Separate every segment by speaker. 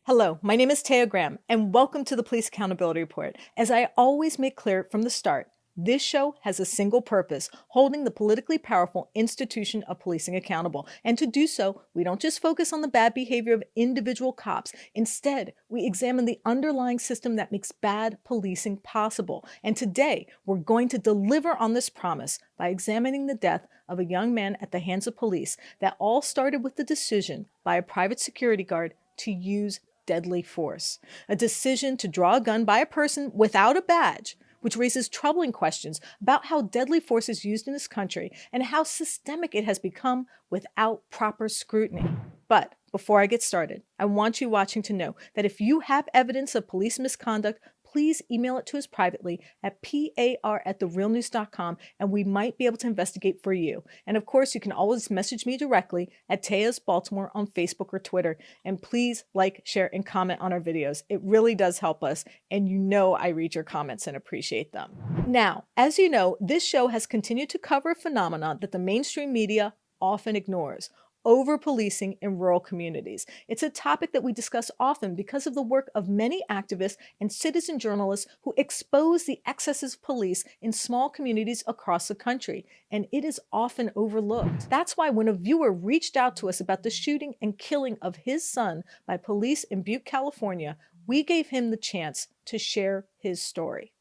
Speaker 1: Hello, my name is Taya Graham, and welcome to the Police Accountability Report. As I always make clear from the start, this show has a single purpose, holding the politically powerful institution of policing accountable. And to do so, we don't just focus on the bad behavior of individual cops. Instead, we examine the underlying system that makes bad policing possible. And today, we're going to deliver on this promise by examining the death of a young man at the hands of police that all started with the decision by a private security guard to use deadly force, a decision to draw a gun by a person without a badge, which raises troubling questions about how deadly force is used in this country and how systemic it has become without proper scrutiny. But before I get started, I want you watching to know that if you have evidence of police misconduct, please email it to us privately at par@therealnews.com and we might be able to investigate for you. And of course, you can always message me directly at Taya's Baltimore on Facebook or Twitter. And please like, share, and comment on our videos. It really does help us, and you know I read your comments and appreciate them. Now, as you know, this show has continued to cover a phenomenon that the mainstream media often ignores: over-policing in rural communities. It's a topic that we discuss often because of the work of many activists and citizen journalists who expose the excesses of police in small communities across the country, and it is often overlooked. That's why when a viewer reached out to us about the shooting and killing of his son by police in Butte, California, we gave him the chance to share his story.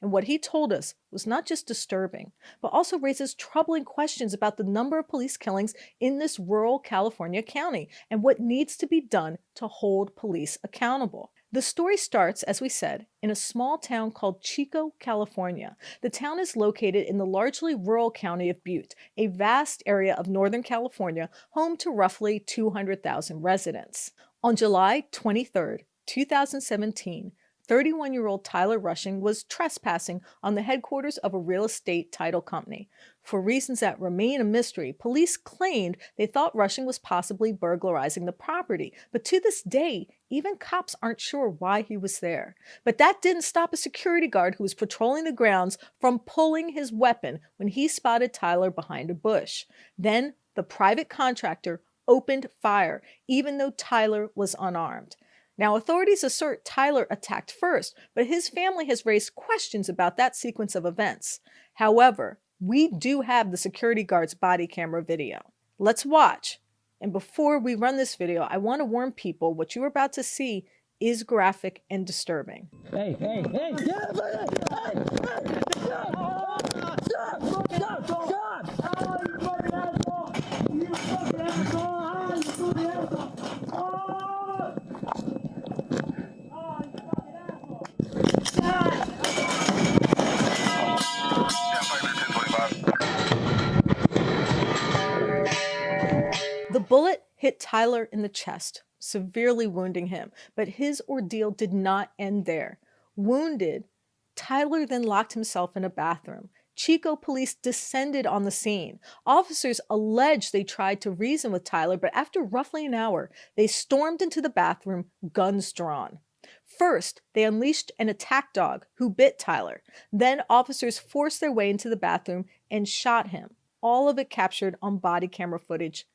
Speaker 1: And what he told us was not just disturbing, but also raises troubling questions about the number of police killings in this rural California county and what needs to be done to hold police accountable. The story starts, as we said, in a small town called Chico, California. The town is located in the largely rural county of Butte, a vast area of Northern California, home to roughly 200,000 residents. On July 23, 2017, 31-year-old Tyler Rushing was trespassing on the headquarters of a real estate title company. For reasons that remain a mystery, police claimed they thought Rushing was possibly burglarizing the property. But to this day, even cops aren't sure why he was there. But that didn't stop a security guard who was patrolling the grounds from pulling his weapon when he spotted Tyler behind a bush. Then the private contractor opened fire, even though Tyler was unarmed. Now, authorities assert Tyler attacked first, but his family has raised questions about that sequence of events. However, we do have the security guard's body camera video. Let's watch. And before we run this video, I want to warn people what you're about to see is graphic and disturbing.
Speaker 2: Hey!
Speaker 1: The bullet hit Tyler in the chest, severely wounding him, but his ordeal did not end there. Wounded, Tyler then locked himself in a bathroom. Chico police descended on the scene. Officers allege they tried to reason with Tyler, but after roughly an hour, they stormed into the bathroom, guns drawn. First, they unleashed an attack dog who bit Tyler. Then officers forced their way into the bathroom and shot him. All of it captured on body camera footage.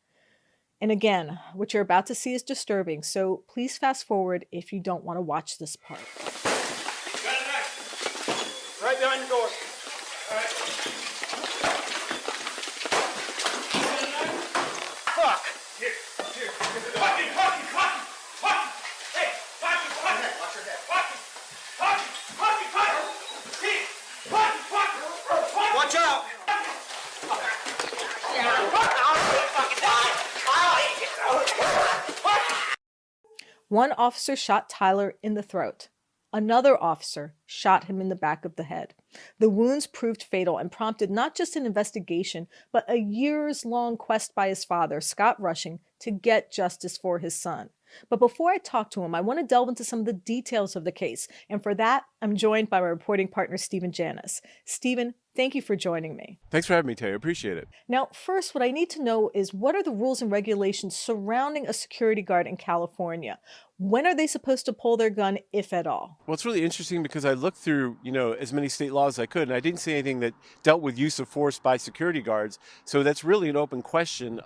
Speaker 1: And again, what you're about to see is disturbing, so please fast forward if you don't want to watch this part.
Speaker 3: Got it back. Right behind the door. All right. Fuck. Here. Fucking. Hey, fucking. Watch your head. Fucking. Watch out.
Speaker 1: One officer shot Tyler in the throat. Another officer shot him in the back of the head. The wounds proved fatal and prompted not just an investigation, but a years-long quest by his father, Scott Rushing, to get justice for his son. But before I talk to him, I want to delve into some of the details of the case. And for that, I'm joined by my reporting partner, Stephen Janus. Stephen, Thank you for joining me.
Speaker 2: Thanks for having me, Terry. I appreciate it.
Speaker 1: Now, first, what I need to know is what are the rules and regulations surrounding a security guard in California? When are they supposed to pull their gun, if at all?
Speaker 2: Well, it's really interesting because I looked through, as many state laws as I could, and I didn't see anything that dealt with use of force by security guards. So that's really an open question.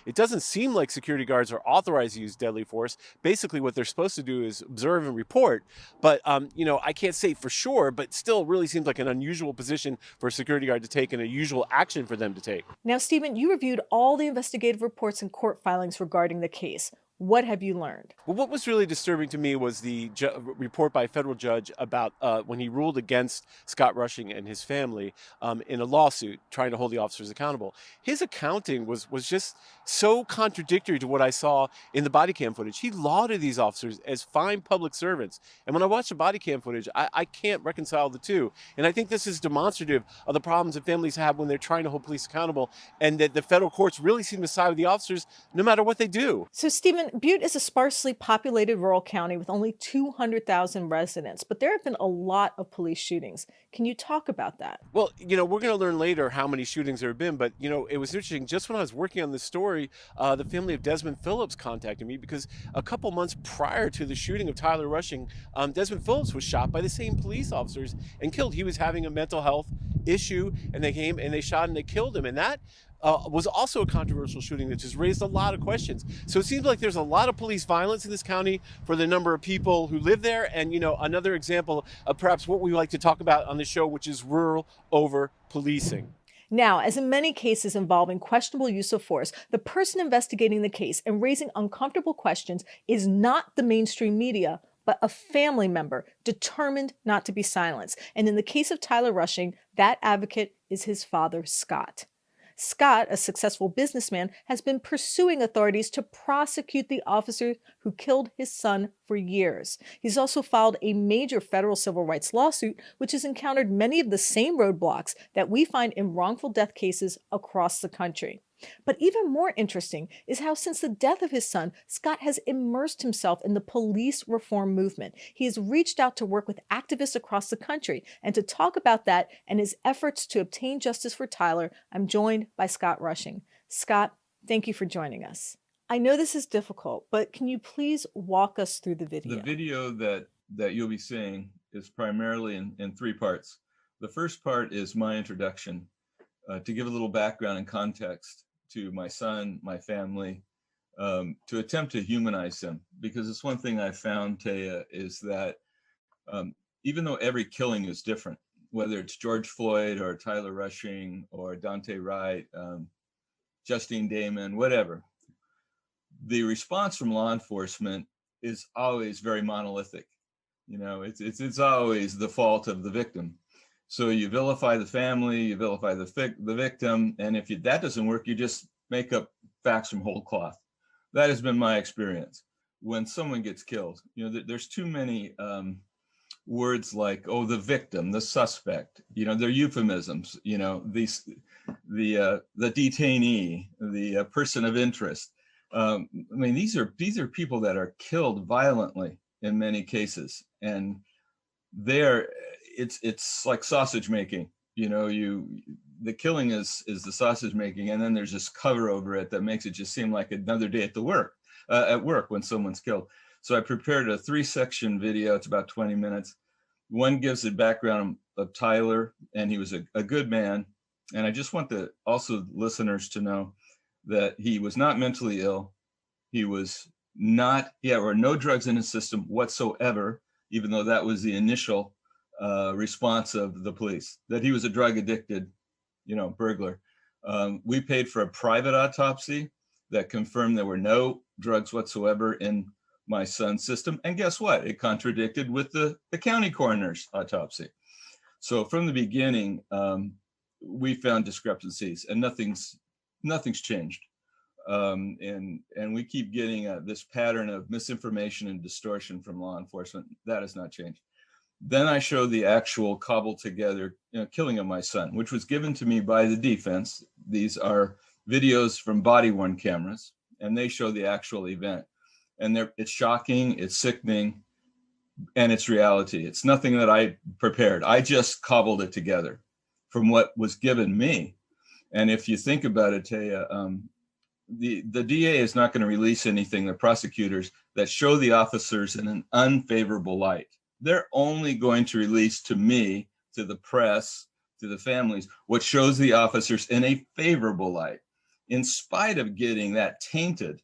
Speaker 2: It doesn't seem like security guards are authorized to use deadly force. Basically, what they're supposed to do is observe and report. But, I can't say for sure, but still really seems like an unusual position for a security guard to take and a usual action for them to take.
Speaker 1: Now, Stephen, you reviewed all the investigative reports and court filings regarding the case. What have you learned?
Speaker 2: Well, what was really disturbing to me was the report by a federal judge about when he ruled against Scott Rushing and his family in a lawsuit trying to hold the officers accountable. His accounting was just so contradictory to what I saw in the body cam footage. He lauded these officers as fine public servants. And when I watch the body cam footage, I can't reconcile the two. And I think this is demonstrative of the problems that families have when they're trying to hold police accountable, and that the federal courts really seem to side with the officers no matter what they do.
Speaker 1: So, Stephen, Butte is a sparsely populated rural county with only 200,000 residents, but there have been a lot of police shootings. Can you talk about that?
Speaker 2: Well, we're going to learn later how many shootings there have been, but, it was interesting. Just when I was working on this story, the family of Desmond Phillips contacted me because a couple months prior to the shooting of Tyler Rushing, Desmond Phillips was shot by the same police officers and killed. He was having a mental health issue, and they came and they shot and they killed him. And that was also a controversial shooting that just raised a lot of questions. So it seems like there's a lot of police violence in this county for the number of people who live there. And, another example of perhaps what we like to talk about on the show, which is rural over policing.
Speaker 1: Now, as in many cases involving questionable use of force, the person investigating the case and raising uncomfortable questions is not the mainstream media, but a family member determined not to be silenced. And in the case of Tyler Rushing, that advocate is his father, Scott. Scott, a successful businessman, has been pursuing authorities to prosecute the officer who killed his son for years. He's also filed a major federal civil rights lawsuit, which has encountered many of the same roadblocks that we find in wrongful death cases across the country. But even more interesting is how since the death of his son, Scott has immersed himself in the police reform movement. He has reached out to work with activists across the country. And to talk about that and his efforts to obtain justice for Tyler, I'm joined by Scott Rushing. Scott, thank you for joining us. I know this is difficult, but can you please walk us through the video?
Speaker 4: The video that you'll be seeing is primarily in three parts. The first part is my introduction to give a little background and context to my son, my family, to attempt to humanize him. Because it's one thing I found, Taya, is that even though every killing is different, whether it's George Floyd or Tyler Rushing or Dante Wright, Justine Damon, whatever, the response from law enforcement is always very monolithic. It's always the fault of the victim. So you vilify the family, you vilify the victim, and if that doesn't work, you just make up facts from whole cloth. That has been my experience. When someone gets killed, there's too many words like, oh, the victim, the suspect. They're euphemisms. The detainee, the person of interest. These are people that are killed violently in many cases, and it's like sausage making. The killing is the sausage making, and then there's this cover over it that makes it just seem like another day at work when someone's killed. So I prepared a 3-section video. It's about 20 minutes. One gives the background of Tyler, and he was a good man. And I just want the listeners to know that he was not mentally ill. He was not, there were no drugs in his system whatsoever, even though that was the initial response of the police, that he was a drug addicted, burglar. We paid for a private autopsy that confirmed there were no drugs whatsoever in my son's system. And guess what? It contradicted with the county coroner's autopsy. So from the beginning, we found discrepancies, and nothing's changed. And we keep getting this pattern of misinformation and distortion from law enforcement. That has not changed. Then I show the actual cobbled together killing of my son, which was given to me by the defense. These are videos from body-worn cameras, and they show the actual event. And it's shocking, it's sickening, and it's reality. It's nothing that I prepared. I just cobbled it together from what was given me. And if you think about it, Taya, the DA is not going to release anything, the prosecutors, that show the officers in an unfavorable light. They're only going to release to me, to the press, to the families, what shows the officers in a favorable light. In spite of getting that tainted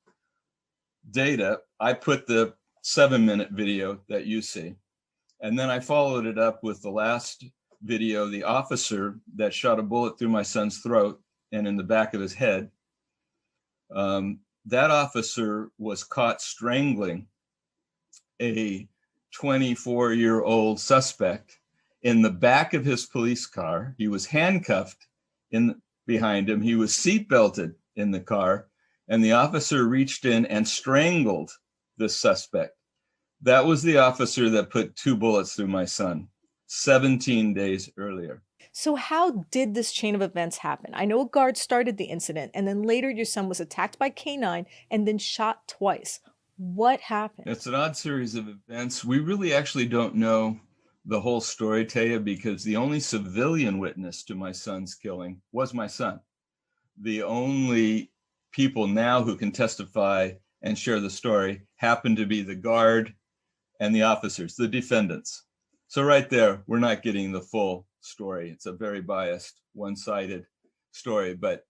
Speaker 4: data, I put the 7-minute video that you see. And then I followed it up with the last video, the officer that shot a bullet through my son's throat and in the back of his head. That officer was caught strangling a 24-year-old suspect in the back of his police car. He was handcuffed behind him. He was seatbelted in the car, and the officer reached in and strangled the suspect. That was the officer that put 2 bullets through my son 17 days earlier.
Speaker 1: So how did this chain of events happen? I know a guard started the incident, and then later your son was attacked by K-9 and then shot twice. What happened?
Speaker 4: It's an odd series of events. We really actually don't know the whole story, Taya, because the only civilian witness to my son's killing was my son. The only people now who can testify and share the story happen to be the guard and the officers, the defendants. So right there, we're not getting the full story. It's a very biased, one-sided story. But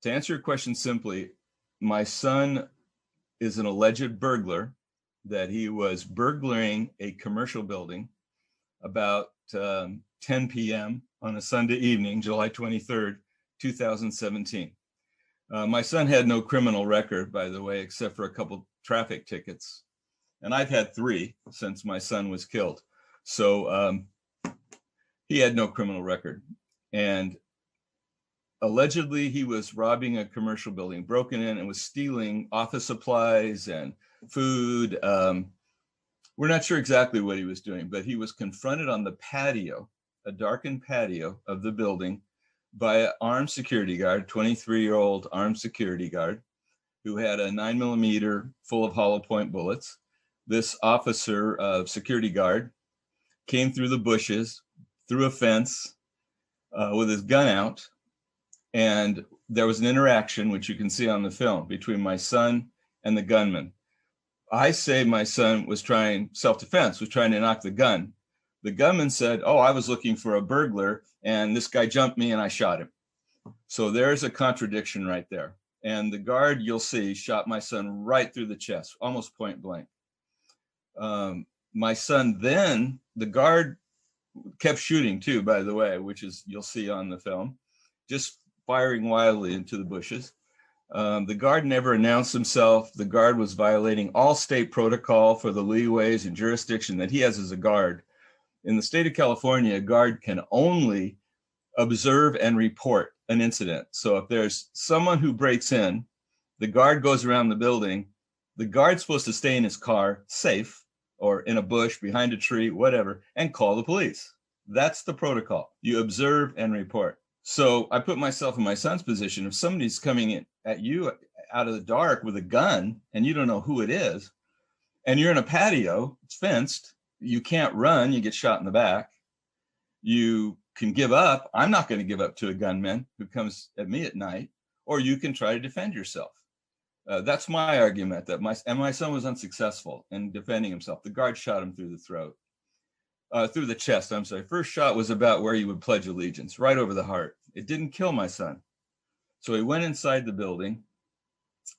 Speaker 4: to answer your question simply, my son is an alleged burglar, that he was burglaring a commercial building about 10 p.m. on a Sunday evening, July 23rd, 2017. My son had no criminal record, by the way, except for a couple traffic tickets. And I've had 3 since my son was killed. So he had no criminal record. And allegedly, he was robbing a commercial building, broken in, and was stealing office supplies and food. We're not sure exactly what he was doing, but he was confronted on the patio, a darkened patio of the building, by an armed security guard, 23-year-old armed security guard, who had a 9mm full of hollow point bullets. This officer, security guard, came through the bushes, through a fence, with his gun out, and there was an interaction, which you can see on the film, between my son and the gunman. I say my son was trying self-defense, was trying to knock the gun. The gunman said, "Oh, I was looking for a burglar, and this guy jumped me and I shot him." So there's a contradiction right there. And the guard, you'll see, shot my son right through the chest, almost point blank. My son then, the guard kept shooting too, by the way, which is, you'll see on the film, just firing wildly into the bushes. The guard never announced himself. The guard was violating all state protocol for the leeways and jurisdiction that he has as a guard. In the state of California, a guard can only observe and report an incident. So if there's someone who breaks in, the guard goes around the building, the guard's supposed to stay in his car, safe, or in a bush, behind a tree, whatever, and call the police. That's the protocol. You observe and report. So I put myself in my son's position. If somebody's coming in at you out of the dark with a gun and you don't know who it is, and you're in a patio, it's fenced, you can't run, you get shot in the back. You can give up. I'm not going to give up to a gunman who comes at me at night, or you can try to defend yourself. That's my argument, that my son was unsuccessful in defending himself. The guard shot him through the throat, through the chest, I'm sorry. First shot was about where you would pledge allegiance, right over the heart. It didn't kill my son. So he went inside the building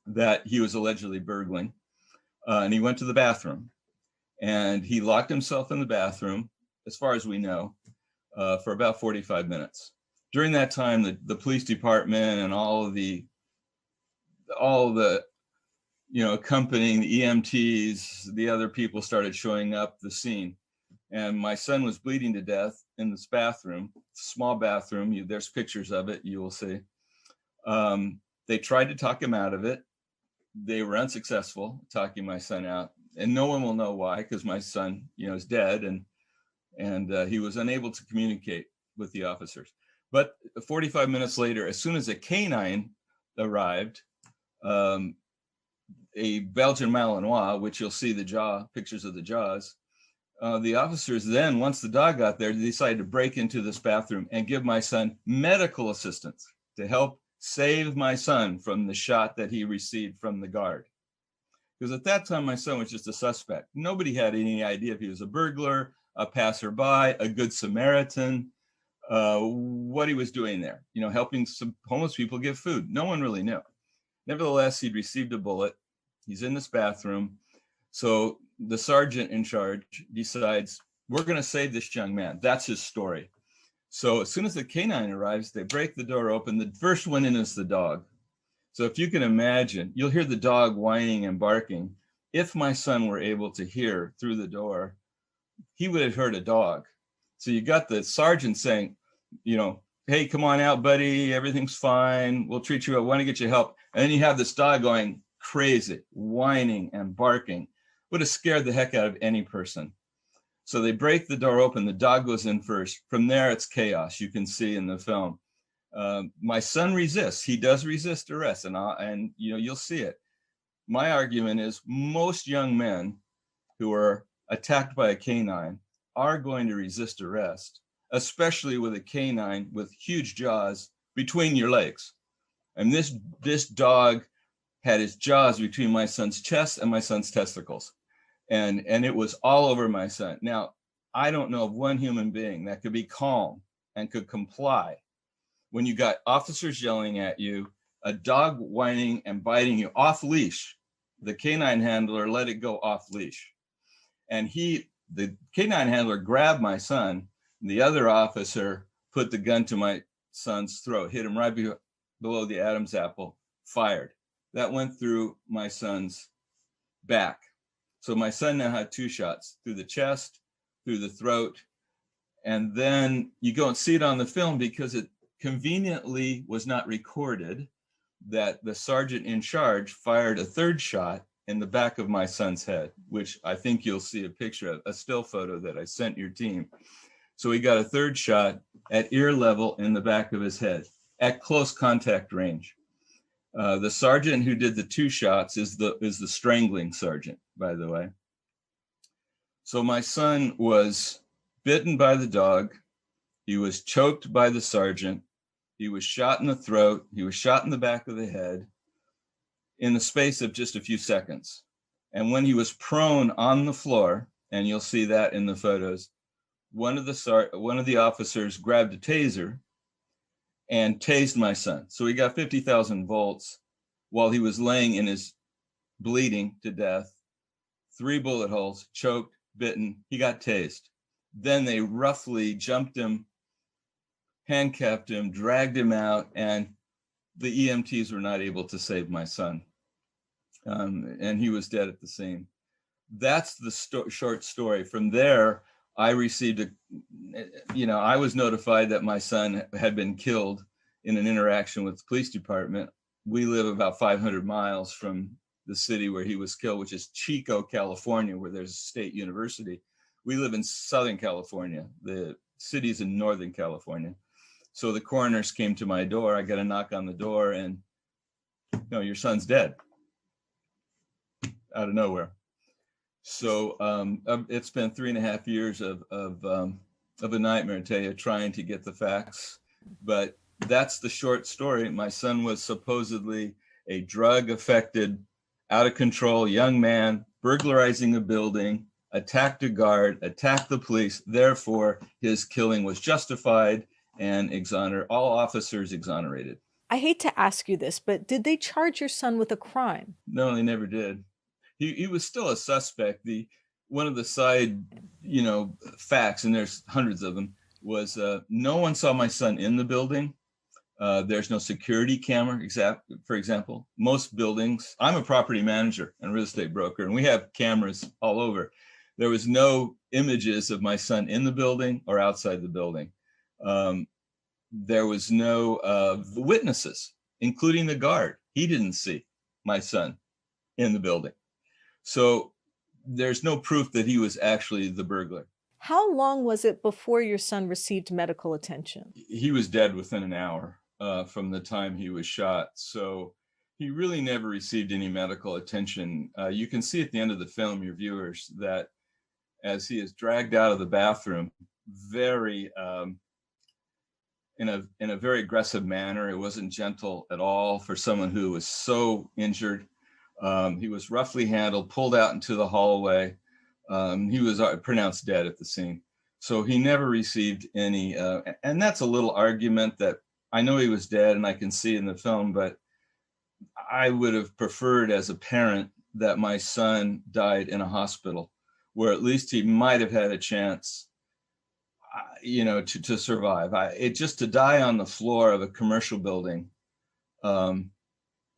Speaker 4: that he was allegedly burgling, and he went to the bathroom. And he locked himself in the bathroom, as far as we know, for about 45 minutes. During that time, the police department and all the accompanying the EMTs, the other people started showing up the scene. And my son was bleeding to death in this bathroom, small bathroom. There's pictures of it, you will see. They tried to talk him out of it. They were unsuccessful talking my son out. And no one will know why, because my son, is dead, and he was unable to communicate with the officers. But 45 minutes later, as soon as a canine arrived, a Belgian Malinois, which you'll see pictures of the jaws, The officers then, once the dog got there, they decided to break into this bathroom and give my son medical assistance to help save my son from the shot that he received from the guard. Because at that time, my son was just a suspect. Nobody had any idea if he was a burglar, a passerby, a good Samaritan, what he was doing there, helping some homeless people get food. No one really knew. Nevertheless, he'd received a bullet. He's in this bathroom. So the sergeant in charge decides, we're going to save this young man. That's his story. So as soon as the canine arrives, they break the door open. The first one in is the dog. So if you can imagine, you'll hear the dog whining and barking. If my son were able to hear through the door, he would have heard a dog. So you got the sergeant saying, hey, come on out, buddy. Everything's fine. We'll treat you. I want to get you help. And then you have this dog going crazy, whining and barking. Would have scared the heck out of any person. So they break the door open. The dog goes in first. From there, it's chaos. You can see in the film. My son resists. He does resist arrest, and you'll see it. My argument is most young men who are attacked by a canine are going to resist arrest, especially with a canine with huge jaws between your legs. And this dog had his jaws between my son's chest and my son's testicles. And it was all over my son. Now, I don't know of one human being that could be calm and could comply when you got officers yelling at you, a dog whining and biting you off leash. The canine handler let it go off leash. And the canine handler grabbed my son. The other officer put the gun to my son's throat, hit him right below the Adam's apple, fired. That went through my son's back. So my son now had 2 shots, through the chest, through the throat. And then you go and see it on the film because it conveniently was not recorded that the sergeant in charge fired a 3rd shot in the back of my son's head, which I think you'll see a picture of, a still photo that I sent your team. So he got a 3rd shot at ear level in the back of his head at close contact range. The sergeant who did the 2 shots is the strangling sergeant, by the way. So my son was bitten by the dog. He was choked by the sergeant. He was shot in the throat. He was shot in the back of the head in the space of just a few seconds. And when he was prone on the floor, and you'll see that in the photos, one of the officers grabbed a taser and tased my son. So he got 50,000 volts while he was laying in his bleeding to death, 3 bullet holes, choked, bitten. He got tased. Then they roughly jumped him, handcuffed him, dragged him out, and the EMTs were not able to save my son. And he was dead at the scene. That's the short story. From there, I received I was notified that my son had been killed in an interaction with the police department. We live about 500 miles from the city where he was killed, which is Chico, California, where there's a state university. We live in Southern California. The city's in Northern California. So the coroners came to my door. I got a knock on the door and, your son's dead. Out of nowhere. So it's been 3.5 years of a nightmare, I tell you, trying to get the facts. But that's the short story. My son was supposedly a drug-affected, out-of-control young man, burglarizing a building, attacked a guard, attacked the police. Therefore, his killing was justified and all officers exonerated.
Speaker 1: I hate to ask you this, but did they charge your son with a crime?
Speaker 4: No, they never did. He was still a suspect. One of the side, facts, and there's hundreds of them, was no one saw my son in the building. There's no security camera, for example. Most buildings, I'm a property manager and real estate broker, and we have cameras all over. There was no images of my son in the building or outside the building. There was no witnesses, including the guard. He didn't see my son in the building. So there's no proof that he was actually the burglar.
Speaker 1: How long was it before your son received medical attention?
Speaker 4: He was dead within an hour from the time he was shot. So he really never received any medical attention. You can see at the end of the film, your viewers, that as he is dragged out of the bathroom, very in a very aggressive manner. It wasn't gentle at all for someone who was so injured. He was roughly handled, pulled out into the hallway. He was pronounced dead at the scene. So he never received any, and that's a little argument that I know he was dead and I can see in the film, but I would have preferred as a parent that my son died in a hospital where at least he might have had a chance, to survive. Just to die on the floor of a commercial building, and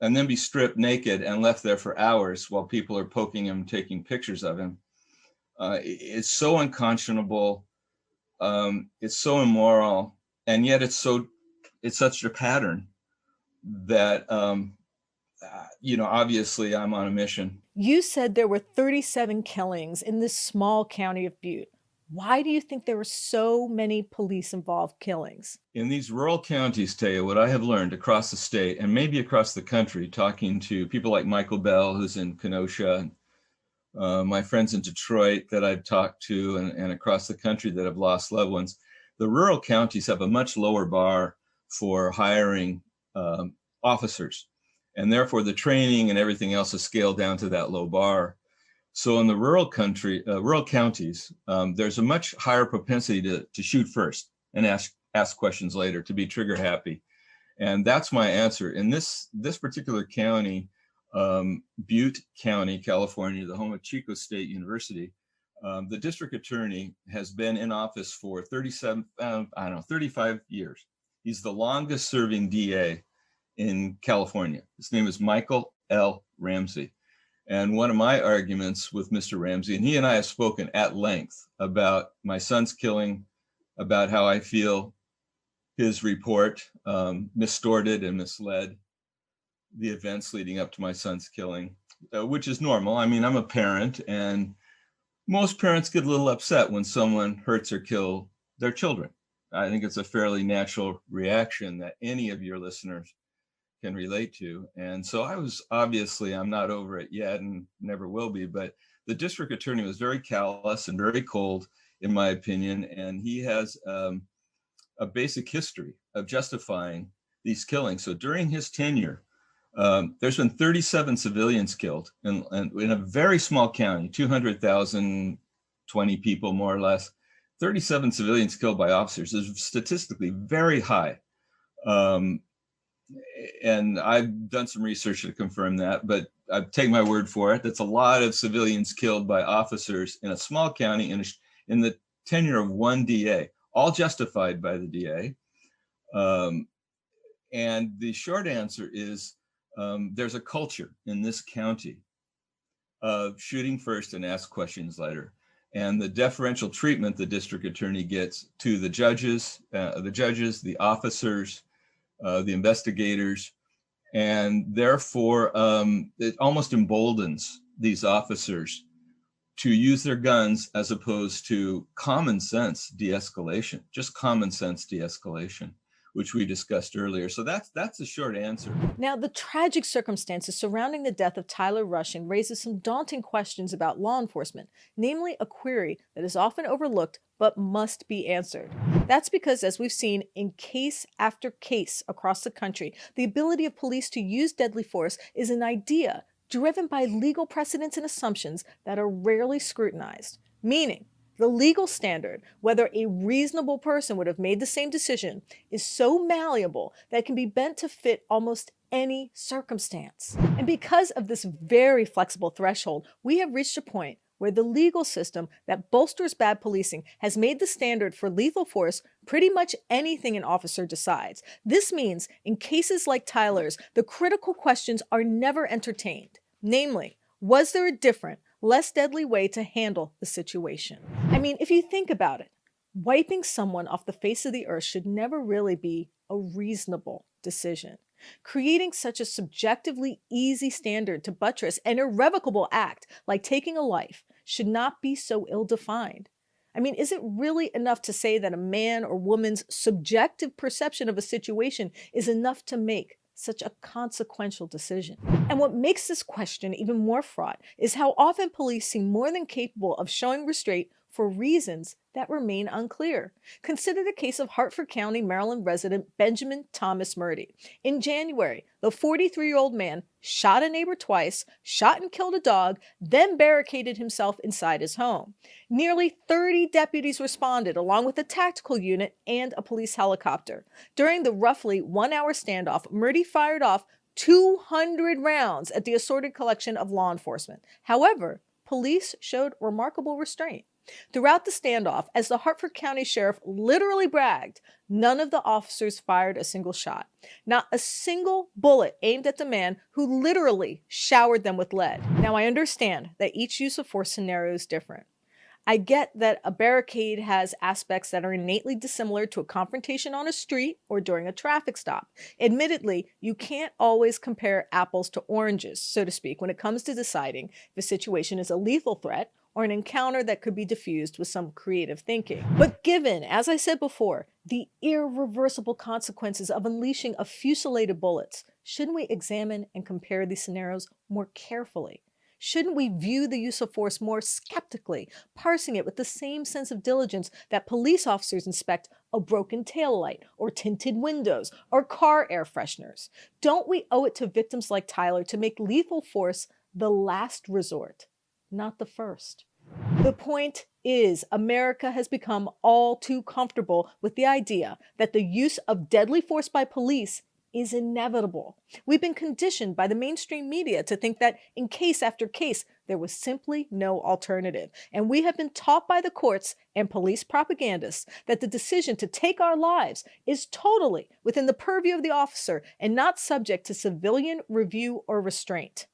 Speaker 4: then be stripped naked and left there for hours while people are poking him, taking pictures of him. It's so unconscionable. It's so immoral, and yet it's such a pattern that, obviously I'm on a mission.
Speaker 1: You said there were 37 killings in this small county of Butte. Why do you think there were so many police-involved killings?
Speaker 4: In these rural counties, Taya, what I have learned across the state and maybe across the country, talking to people like Michael Bell, who's in Kenosha, my friends in Detroit that I've talked to, and across the country that have lost loved ones, the rural counties have a much lower bar for hiring officers. And therefore, the training and everything else is scaled down to that low bar. So in the rural counties, there's a much higher propensity to shoot first and ask questions later, to be trigger happy. And that's my answer. In this particular county, Butte County, California, the home of Chico State University, the district attorney has been in office for 35 years. He's the longest serving DA in California. His name is Michael L. Ramsey. And one of my arguments with Mr. Ramsey, and he and I have spoken at length about my son's killing, about how I feel his report mistorted and misled the events leading up to my son's killing, which is normal. I mean, I'm a parent, and most parents get a little upset when someone hurts or kills their children. I think it's a fairly natural reaction that any of your listeners can relate to. And so I'm not over it yet and never will be, but the district attorney was very callous and very cold, in my opinion. And he has a basic history of justifying these killings. So during his tenure, there's been 37 civilians killed in a very small county, 200,000, 20 people more or less. 37 civilians killed by officers is statistically very high. And I've done some research to confirm that, but I take my word for it. That's a lot of civilians killed by officers in a small county in the tenure of one DA, all justified by the DA. And the short answer is there's a culture in this county of shooting first and ask questions later. And the deferential treatment the district attorney gets to the judges, the officers, the investigators, and therefore it almost emboldens these officers to use their guns as opposed to common sense de-escalation, just common sense de-escalation, which we discussed earlier. So that's the short answer.
Speaker 1: Now, the tragic circumstances surrounding the death of Tyler Rushing raises some daunting questions about law enforcement, namely a query that is often overlooked but must be answered. That's because, as we've seen in case after case across the country, the ability of police to use deadly force is an idea driven by legal precedents and assumptions that are rarely scrutinized, meaning the legal standard, whether a reasonable person would have made the same decision, is so malleable that it can be bent to fit almost any circumstance. And because of this very flexible threshold, we have reached a point where the legal system that bolsters bad policing has made the standard for lethal force pretty much anything an officer decides. This means in cases like Tyler's, the critical questions are never entertained. Namely, was there a different, less deadly way to handle the situation? I mean, if you think about it, wiping someone off the face of the earth should never really be a reasonable decision. Creating such a subjectively easy standard to buttress an irrevocable act like taking a life should not be so ill-defined. I mean, is it really enough to say that a man or woman's subjective perception of a situation is enough to make such a consequential decision? And what makes this question even more fraught is how often police seem more than capable of showing restraint for reasons that remain unclear. Consider the case of Hartford County, Maryland resident Benjamin Thomas Murdy. In January, the 43-year-old man shot a neighbor twice, shot and killed a dog, then barricaded himself inside his home. Nearly 30 deputies responded, along with a tactical unit and a police helicopter. During the roughly 1-hour standoff, Murdy fired off 200 rounds at the assorted collection of law enforcement. However, police showed remarkable restraint. Throughout the standoff, as the Hartford County Sheriff literally bragged, none of the officers fired a single shot. Not a single bullet aimed at the man who literally showered them with lead. Now, I understand that each use of force scenario is different. I get that a barricade has aspects that are innately dissimilar to a confrontation on a street or during a traffic stop. Admittedly, you can't always compare apples to oranges, so to speak, when it comes to deciding if a situation is a lethal threat or an encounter that could be diffused with some creative thinking. But given, as I said before, the irreversible consequences of unleashing a fusillade of bullets, shouldn't we examine and compare these scenarios more carefully? Shouldn't we view the use of force more skeptically, parsing it with the same sense of diligence that police officers inspect a broken taillight or tinted windows or car air fresheners? Don't we owe it to victims like Tyler to make lethal force the last resort, not the first? The point is, America has become all too comfortable with the idea that the use of deadly force by police is inevitable. We've been conditioned by the mainstream media to think that in case after case, there was simply no alternative. And we have been taught by the courts and police propagandists that the decision to take our lives is totally within the purview of the officer and not subject to civilian review or restraint.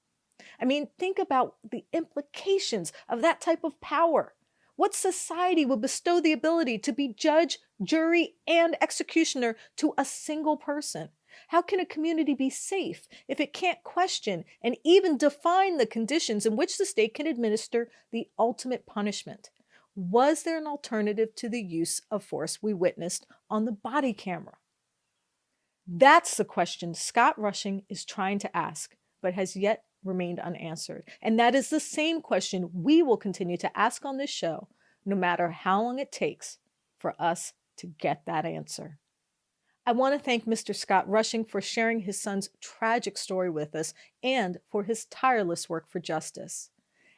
Speaker 1: I mean, think about the implications of that type of power. What society would bestow the ability to be judge, jury, and executioner to a single person? How can a community be safe if it can't question and even define the conditions in which the state can administer the ultimate punishment? Was there an alternative to the use of force we witnessed on the body camera? That's the question Scott Rushing is trying to ask, but has yet remained unanswered. And that is the same question we will continue to ask on this show, no matter how long it takes for us to get that answer. I want to thank Mr. Scott Rushing for sharing his son's tragic story with us and for his tireless work for justice.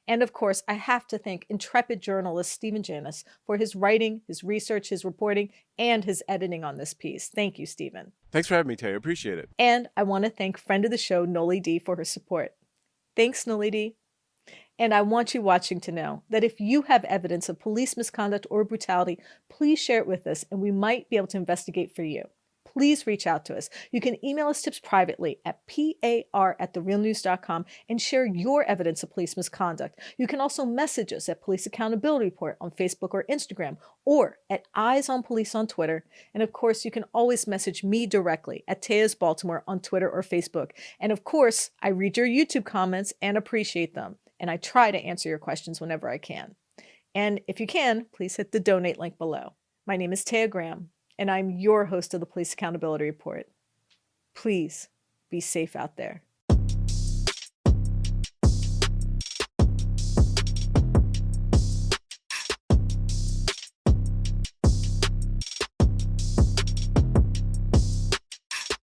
Speaker 1: And of course, I have to thank intrepid journalist Stephen Janus for his writing, his research, his reporting, and his editing on this piece. Thank you, Stephen.
Speaker 2: Thanks for having me, Tay. I appreciate it.
Speaker 1: And I want to thank friend of the show, Noli D, for her support. Thanks, Noli D. And I want you watching to know that if you have evidence of police misconduct or brutality, please share it with us and we might be able to investigate for you. Please reach out to us. You can email us tips privately at par@therealnews.com and share your evidence of police misconduct. You can also message us at Police Accountability Report on Facebook or Instagram, or at Eyes on Police on Twitter. And of course, you can always message me directly at Tejas Baltimore on Twitter or Facebook. And of course, I read your YouTube comments and appreciate them. And I try to answer your questions whenever I can. And if you can, please hit the donate link below. My name is Taya Graham, and I'm your host of the Police Accountability Report. Please be safe out there.